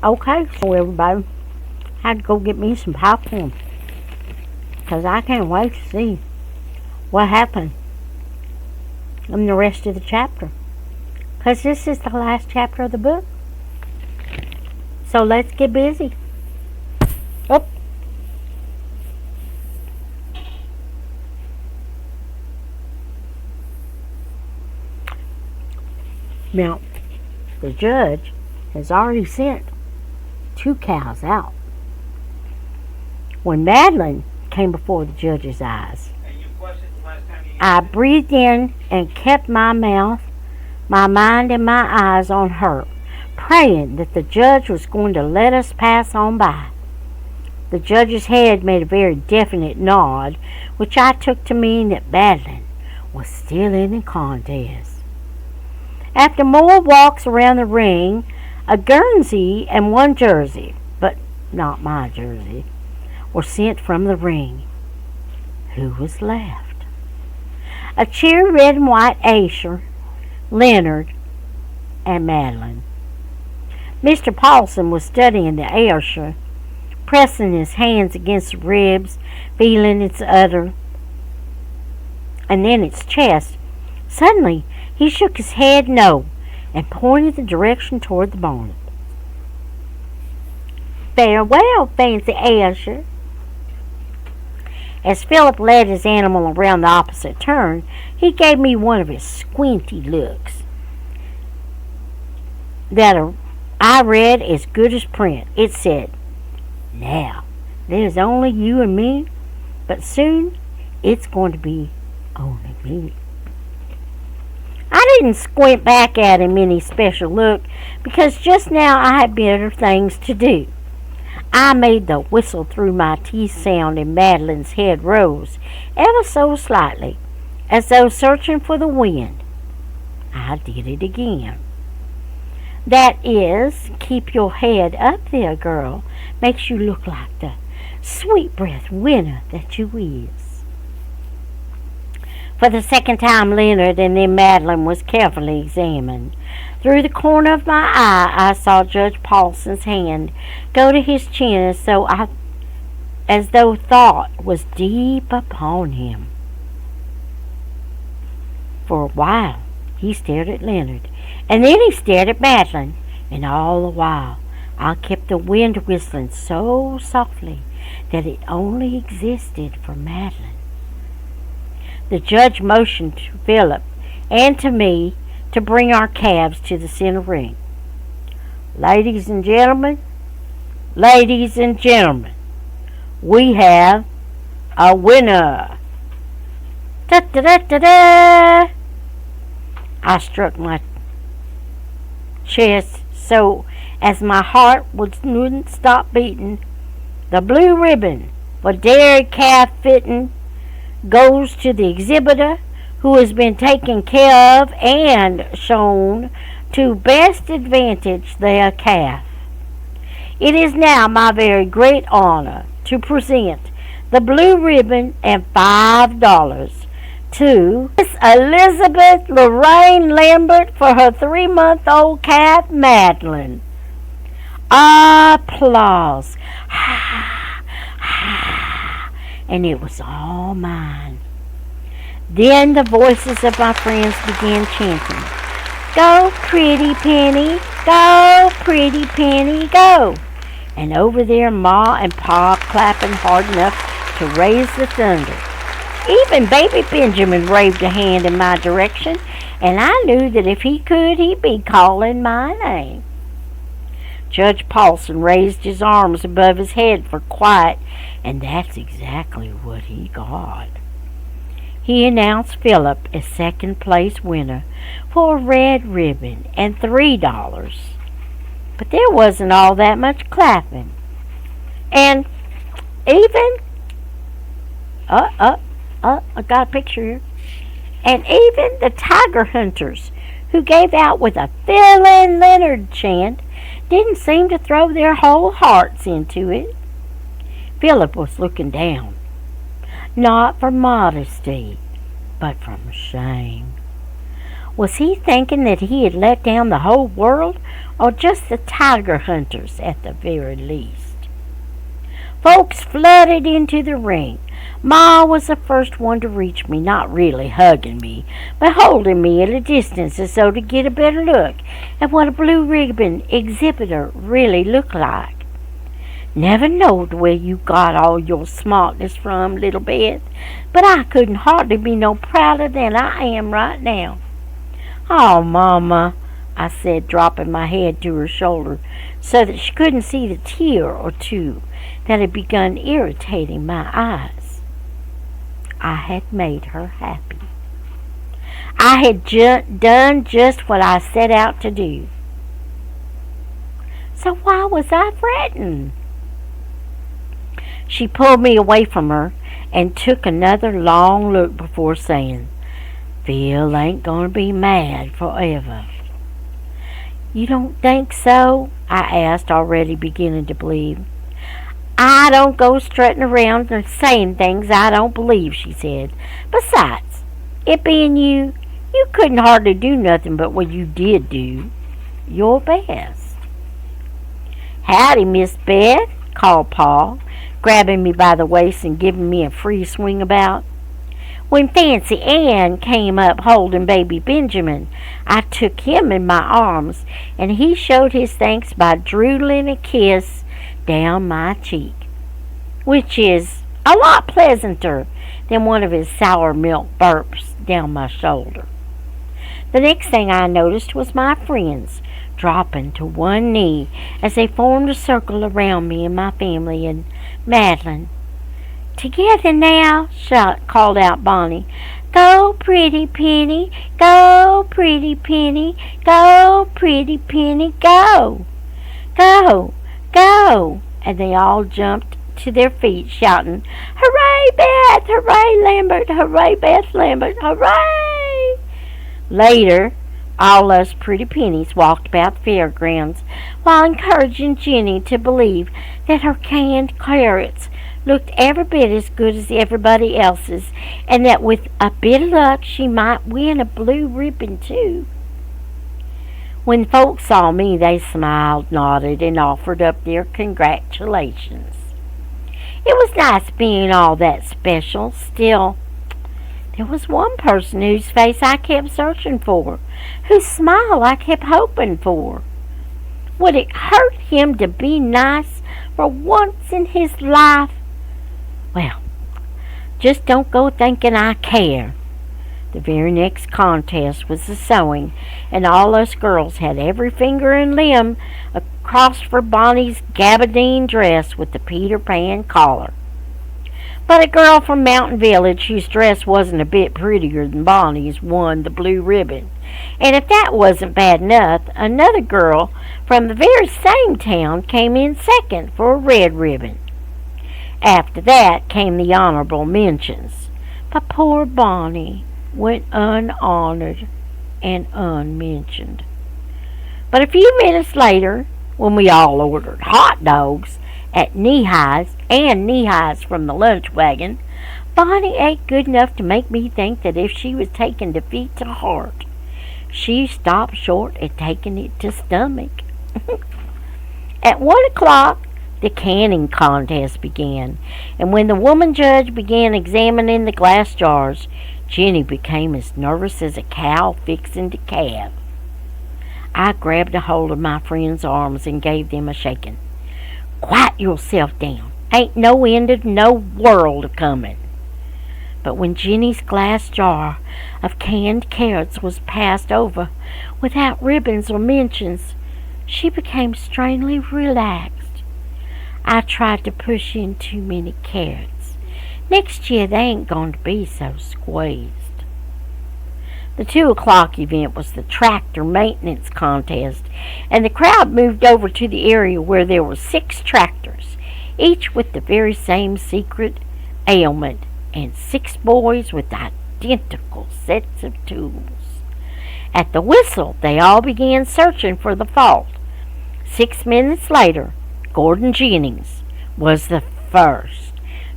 Okay, so everybody, I had to go get me some popcorn. Because I can't wait to see what happened in the rest of the chapter. Because this is the last chapter of the book. So let's get busy. Oh. Now, the judge has already sent 2 cows out. When Madeleine came before the judge's eyes, I breathed in and kept my mouth, my mind, and my eyes on her, praying that the judge was going to let us pass on by. The judge's head made a very definite nod, which I took to mean that Madeleine was still in the contest. After more walks around the ring, a Guernsey and 1 Jersey, but not my Jersey, were sent from the ring. Who was left? A cherry red and white Ayrshire, Leonard, and Madeleine. Mr. Paulson was studying the Ayrshire, pressing his hands against the ribs, feeling its udder, and then its chest. Suddenly, he shook his head no and pointed the direction toward the bonnet. Farewell, fancy Ayrshire. As Philip led his animal around the opposite turn, he gave me one of his squinty looks that I read as good as print. It said, "Now, there's only you and me, but soon it's going to be only me." I didn't squint back at him any special look because just now I had better things to do. I made the whistle through my teeth sound and Madeleine's head rose ever so slightly, as though searching for the wind. I did it again. That is, keep your head up there, girl. Makes you look like the sweet-breathed winner that you is. For the second time, Leonard and then Madeleine was carefully examined. Through the corner of my eye, I saw Judge Paulson's hand go to his chin as though thought was deep upon him. For a while, he stared at Leonard, and then he stared at Madeleine, and all the while I kept the wind whistling so softly that it only existed for Madeleine. The judge motioned to Philip and to me to bring our calves to the center ring. Ladies and gentlemen, we have a winner. Da-da-da-da-da! I struck my chest so as my heart wouldn't stop beating. The blue ribbon for dairy calf fitting goes to the exhibitor who has been taken care of and shown to best advantage their calf. It is now my very great honor to present the blue ribbon and $5 to Miss Elizabeth Lorraine Lambert for her 3-month-old calf, Madeleine. Applause. And it was all mine. Then the voices of my friends began chanting, "Go, Pretty Penny, go, Pretty Penny, go." And over there Ma and Pa clapping hard enough to raise the thunder. Even baby Benjamin waved a hand in my direction, and I knew that if he could, he'd be calling my name. Judge Paulson raised his arms above his head for quiet, and that's exactly what he got. He announced Philip as second-place winner for a red ribbon and $3. But there wasn't all that much clapping. And even, I got a picture here. And even the tiger hunters, who gave out with a Phil and Leonard chant, didn't seem to throw their whole hearts into it. Philip was looking down, not for modesty, but from shame. Was he thinking that he had let down the whole world, or just the tiger hunters at the very least? Folks flooded into the ring. Ma was the first one to reach me, not really hugging me, but holding me at a distance as though to get a better look at what a blue ribbon exhibitor really looked like. Never knowed where you got all your smartness from, little Beth, but I couldn't hardly be no prouder than I am right now. Oh, Mama, I said, dropping my head to her shoulder so that she couldn't see the tear or two that had begun irritating my eyes. I had made her happy. I had done just what I set out to do. So why was I fretting? She pulled me away from her and took another long look before saying, Phil ain't gonna be mad forever. You don't think so? I asked, already beginning to believe. I don't go strutting around and saying things I don't believe, she said. Besides, it being you couldn't hardly do nothing but what you did do. Your best. Howdy, Miss Beth, called Pa, grabbing me by the waist and giving me a free swing about. When Fancy Ann came up holding baby Benjamin, I took him in my arms, and he showed his thanks by drooling a kiss down my cheek, which is a lot pleasanter than one of his sour milk burps down my shoulder. The next thing I noticed was my friends dropping to one knee as they formed a circle around me and my family and Madeleine. Together now, called out Bonnie. Go, Pretty Penny, go, Pretty Penny, go, Pretty Penny, go. Go, go. And they all jumped to their feet, shouting, Hooray, Beth! Hooray, Lambert! Hooray, Beth Lambert! Hooray! Later, all us Pretty Pennies walked about the fairgrounds while encouraging Jenny to believe that her canned carrots looked every bit as good as everybody else's, and that with a bit of luck she might win a blue ribbon too. When folks saw me, they smiled, nodded, and offered up their congratulations. It was nice being all that special. Still, there was one person whose face I kept searching for, whose smile I kept hoping for. Would it hurt him to be nice for once in his life? Well, just don't go thinking I care. The very next contest was the sewing, and all us girls had every finger and limb across for Bonnie's gabardine dress with the Peter Pan collar. But a girl from Mountain Village whose dress wasn't a bit prettier than Bonnie's won the blue ribbon. And if that wasn't bad enough, another girl from the very same town came in second for a red ribbon. After that came the honorable mentions, but poor Bonnie went unhonored and unmentioned. But a few minutes later, when we all ordered hot dogs at knee-highs and knee-highs from the lunch wagon, Bonnie ate good enough to make me think that if she was taking defeat to heart, she stopped short at taking it to stomach. At 1 o'clock, the canning contest began, and when the woman judge began examining the glass jars, Jenny became as nervous as a cow fixing to calve. I grabbed a hold of my friend's arms and gave them a shaking. Quiet yourself down. Ain't no end of no world a-comin'. But when Jenny's glass jar of canned carrots was passed over without ribbons or mentions, she became strangely relaxed. I tried to push in too many carrots. Next year they ain't going to be so squeezed. The 2 o'clock event was the tractor maintenance contest, and the crowd moved over to the area where there were 6 tractors, each with the very same secret ailment, and 6 boys with identical sets of tools. At the whistle, they all began searching for the fault. 6 minutes later, Gordon Jennings was the first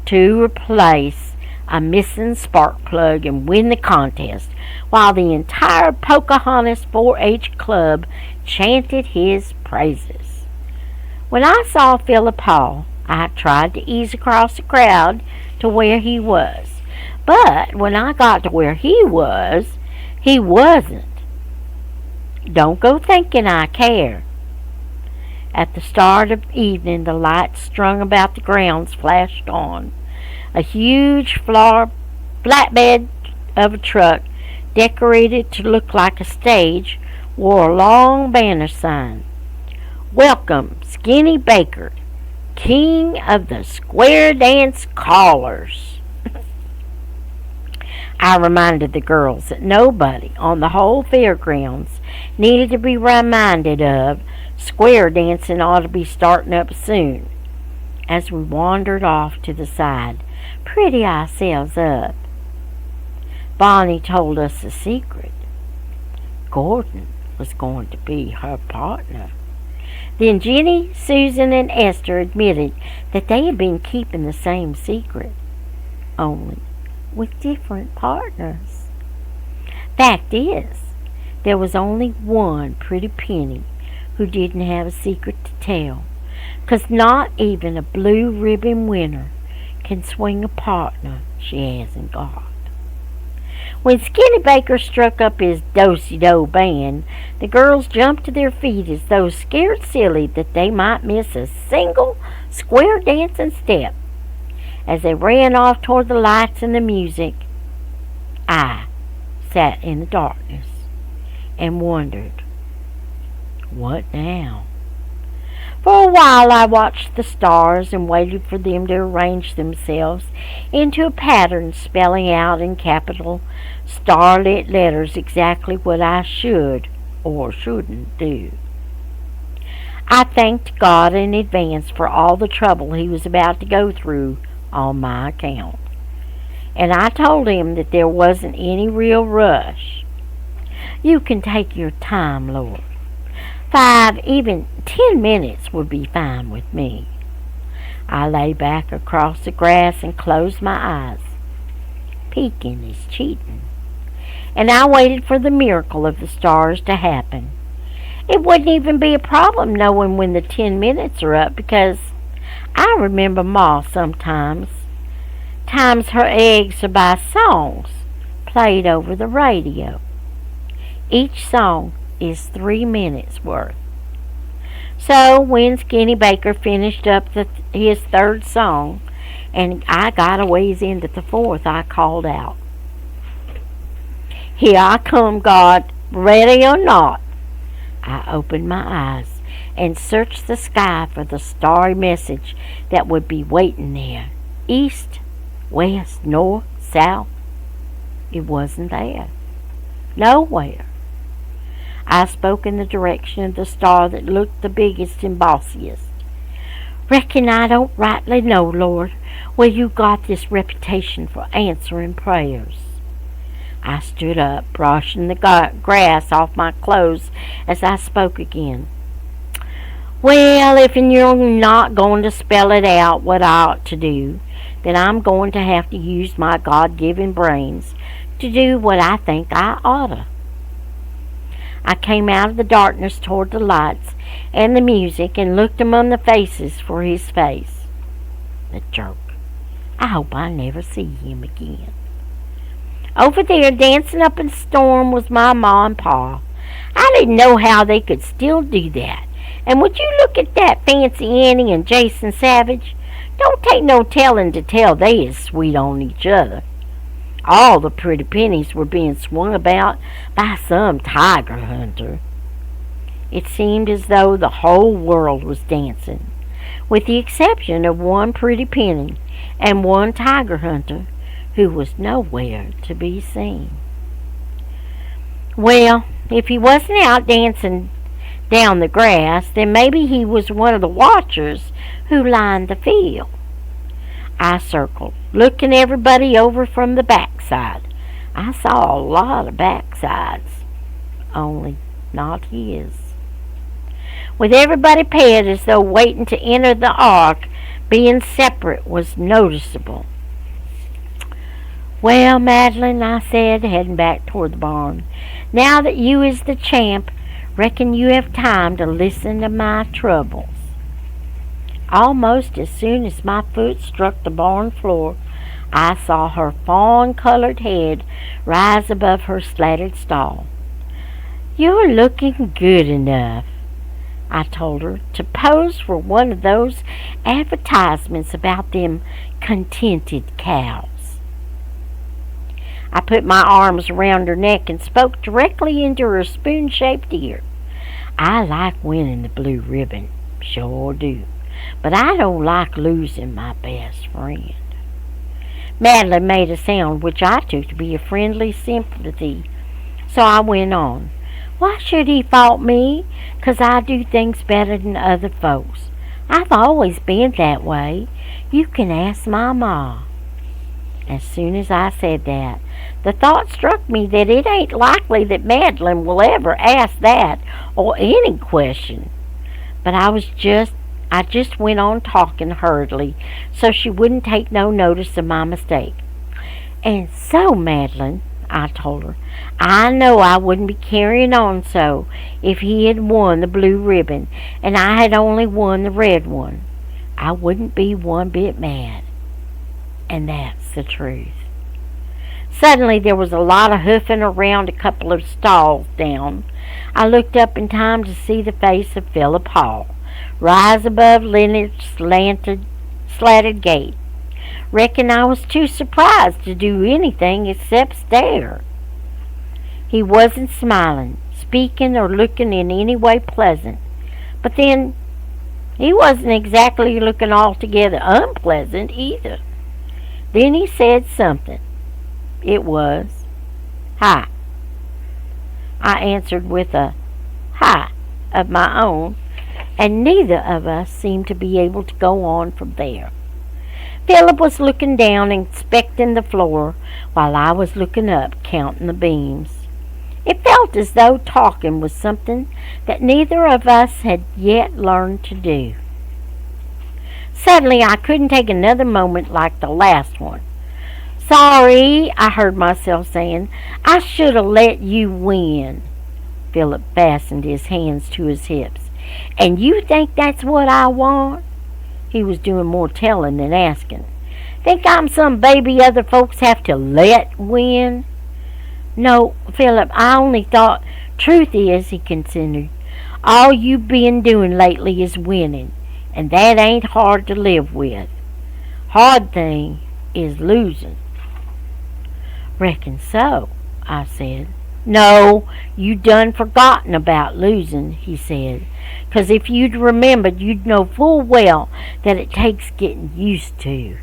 to replace a missing spark plug and win the contest, while the entire Pocahontas 4-H club chanted his praises. When I saw Philip Hall, I tried to ease across the crowd to where he was. But when I got to where he wasn't. Don't go thinking I care. At the start of evening, the lights strung about the grounds flashed on. A huge flatbed of a truck, decorated to look like a stage, wore a long banner sign. Welcome, Skinny Baker, King of the Square Dance Callers. I reminded the girls that nobody on the whole fairgrounds needed to be reminded of square dancing ought to be starting up soon. As we wandered off to the side, pretty ourselves up, Bonnie told us a secret. Gordon was going to be her partner. Then Jenny, Susan, and Esther admitted that they had been keeping the same secret, only with different partners. Fact is, there was only one Pretty Penny who didn't have a secret to tell, 'cause not even a blue ribbon winner can swing a partner she hasn't got. When Skinny Baker struck up his do-si-do band, the girls jumped to their feet as though scared silly that they might miss a single square dancing step. As they ran off toward the lights and the music, I sat in the darkness and wondered, what now? For a while I watched the stars and waited for them to arrange themselves into a pattern spelling out in capital starlit letters exactly what I should or shouldn't do. I thanked God in advance for all the trouble he was about to go through on my account, and I told him that there wasn't any real rush. You can take your time, Lord. 5, even 10 minutes would be fine with me. I lay back across the grass and closed my eyes. Peeking is cheating. And I waited for the miracle of the stars to happen. It wouldn't even be a problem knowing when the 10 minutes are up, because I remember Ma sometimes times her eggs are by songs played over the radio. Each song is 3 minutes worth. So when Skinny Baker finished up his third song, and I got a ways into the fourth, I called out, "Here I come, God, ready or not." I opened my eyes and searched the sky for the starry message that would be waiting there. East, west, north, south. It wasn't there. Nowhere. I spoke in the direction of the star that looked the biggest and bossiest. "Reckon I don't rightly know, Lord, where you got this reputation for answering prayers." I stood up, brushing the grass off my clothes as I spoke again. "Well, if you're not going to spell it out what I ought to do, then I'm going to have to use my God-given brains to do what I think I oughta." I came out of the darkness toward the lights and the music and looked among the faces for his face. The jerk. I hope I never see him again. Over there, dancing up in the storm, was my ma and pa. I didn't know how they could still do that. And would you look at that Fancy Annie and Jason Savage? Don't take no telling to tell they is sweet on each other. All the Pretty Pennies were being swung about by some tiger hunter. It seemed as though the whole world was dancing, with the exception of one Pretty Penny and one tiger hunter who was nowhere to be seen. Well, if he wasn't out dancing down the grass, then maybe he was one of the watchers who lined the field. I circled, looking everybody over from the backside. I saw a lot of backsides, only not his. With everybody paired as though waiting to enter the ark, being separate was noticeable. Well, Madeleine, I said, heading back toward the barn, now that you is the champ, reckon you have time to listen to my troubles. Almost as soon as my foot struck the barn floor, I saw her fawn-colored head rise above her slatted stall. You're looking good enough, I told her, to pose for one of those advertisements about them contented cows. I put my arms around her neck and spoke directly into her spoon-shaped ear. I like winning the blue ribbon, sure do, but I don't like losing my best friend. Madeleine made a sound which I took to be a friendly sympathy, so I went on. Why should he fault me? 'Cause I do things better than other folks. I've always been that way. You can ask my ma. As soon as I said that, the thought struck me that it ain't likely that Madeleine will ever ask that or any question. But I just went on talking hurriedly so she wouldn't take no notice of my mistake. And so, Madeleine, I told her, I know I wouldn't be carrying on so if he had won the blue ribbon and I had only won the red one. I wouldn't be one bit mad. And that's the truth. Suddenly there was a lot of hoofing around a couple of stalls down. I looked up in time to see the face of Philip Hall rise above Leonard's slatted gate. Reckon I was too surprised to do anything except stare. He wasn't smiling, speaking, or looking in any way pleasant. But then, he wasn't exactly looking altogether unpleasant either. Then he said something. It was, "Hi." I answered with a "hi" of my own, and neither of us seemed to be able to go on from there. Philip was looking down, inspecting the floor, while I was looking up, counting the beams. It felt as though talking was something that neither of us had yet learned to do. Suddenly I couldn't take another moment like the last one. "Sorry," I heard myself saying. "I should have let you win." Philip fastened his hands to his hips. "And you think that's what I want?" He was doing more telling than asking. "Think I'm some baby other folks have to let win?" "No, Philip, I only thought, truth is," he continued, "all you been doing lately is winning, and that ain't hard to live with. Hard thing is losing." "Reckon so," I said. "No, you done forgotten about losing," he said. "'Cause if you'd remembered, you'd know full well that it takes getting used to."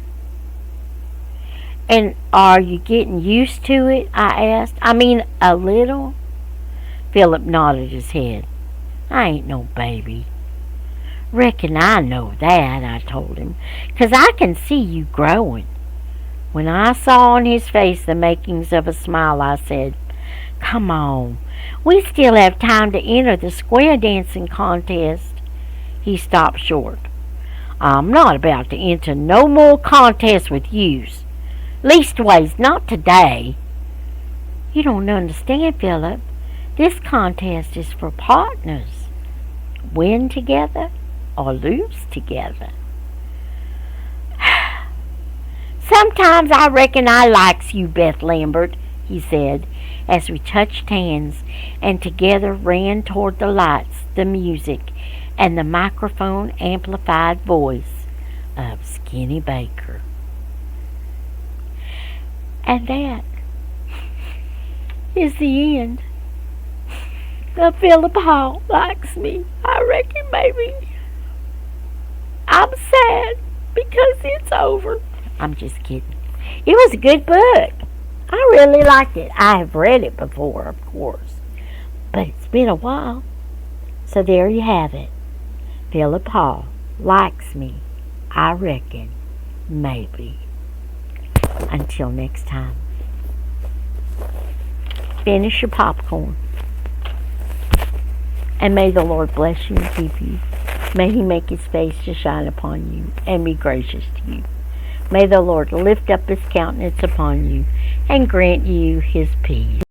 "And are you getting used to it?" I asked. "I mean, a little?" Philip nodded his head. "I ain't no baby." "Reckon I know that," I told him, "'cause I can see you growing." When I saw on his face the makings of a smile, I said, "Come on, we still have time to enter the square dancing contest." He stopped short. "I'm not about to enter no more contests with yous. Leastways, not today." "You don't understand, Philip. This contest is for partners. Win together or lose together." "Sometimes I reckon I likes you, Beth Lambert," he said, as we touched hands and together ran toward the lights, the music, and the microphone-amplified voice of Skinny Baker. And that is the end of Philip Hall Likes Me. I reckon maybe I'm sad because it's over. I'm just kidding. It was a good book. I really liked it. I have read it before, of course, but it's been a while. So there you have it. Philip Hall Likes Me. I reckon maybe. Until next time. Finish your popcorn. And may the Lord bless you and keep you. May He make His face to shine upon you and be gracious to you. May the Lord lift up his countenance upon you and grant you his peace.